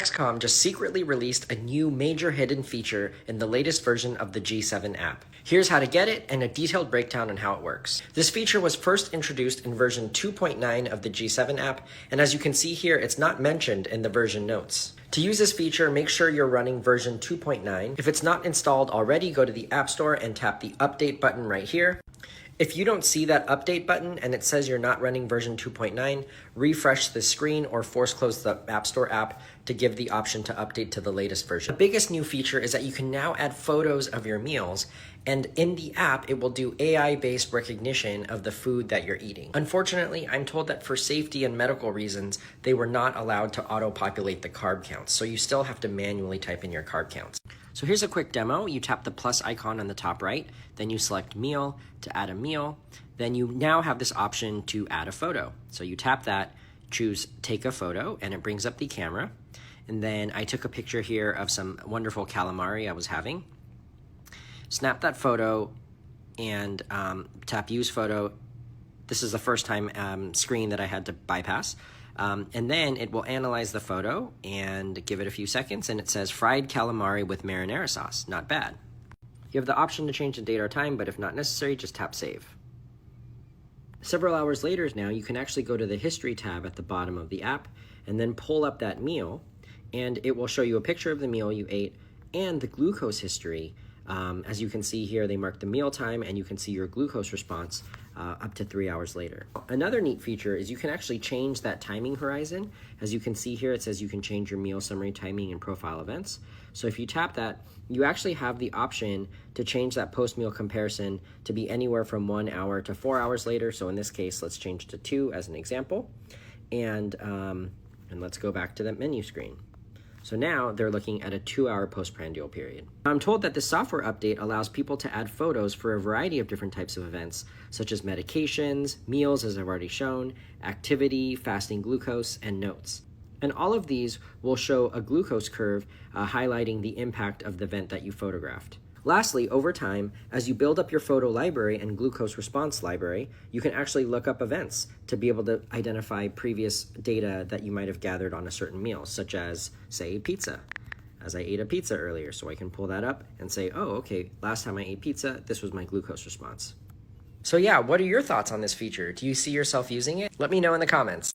Dexcom just secretly released a new major hidden feature in the latest version of the G7 app. Here's how to get it and a detailed breakdown on how it works. This feature was first introduced in version 2.9 of the G7 app, and as you can see here, it's not mentioned in the version notes. To use this feature, make sure you're running version 2.9. If it's not installed already, go to the App Store and tap the Update button right here. If you don't see that update button and it says you're not running version 2.9, refresh the screen or force close the App Store app to give the option to update to the latest version. The biggest new feature is that you can now add photos of your meals, and in the app, it will do AI-based recognition of the food that you're eating. Unfortunately, I'm told that for safety and medical reasons, they were not allowed to auto-populate the carb counts, so you still have to manually type in your carb counts. So here's a quick demo. You tap the plus icon on the top right, then you select meal to add a meal. Then you now have this option to add a photo. So you tap that, choose take a photo, and it brings up the camera. And then I took a picture here of some wonderful calamari I was having. Snap that photo and tap use photo. This is the first time screen that I had to bypass. And then it will analyze the photo and give it a few seconds, and it says fried calamari with marinara sauce. Not bad. You have the option to change the date or time, but if not necessary, just tap save. Several hours later now, you can actually go to the history tab at the bottom of the app and then pull up that meal, and it will show you a picture of the meal you ate and the glucose history. As you can see here, they mark the meal time, and you can see your glucose response up to 3 hours later. Another neat feature is you can actually change that timing horizon. As you can see here, it says you can change your meal summary timing and profile events. So if you tap that, you actually have the option to change that post-meal comparison to be anywhere from 1 hour to 4 hours later. So in this case, let's change to 2 as an example. And let's go back to that menu screen. So now they're looking at a 2-hour postprandial period. I'm told that this software update allows people to add photos for a variety of different types of events, such as medications, meals, as I've already shown, activity, fasting glucose, and notes. And all of these will show a glucose curve highlighting the impact of the event that you photographed. Lastly, over time, as you build up your photo library and glucose response library, you can actually look up events to be able to identify previous data that you might have gathered on a certain meal, such as, say, pizza. As I ate a pizza earlier, so I can pull that up and say, oh, okay, last time I ate pizza, this was my glucose response. So yeah, what are your thoughts on this feature? Do you see yourself using it? Let me know in the comments.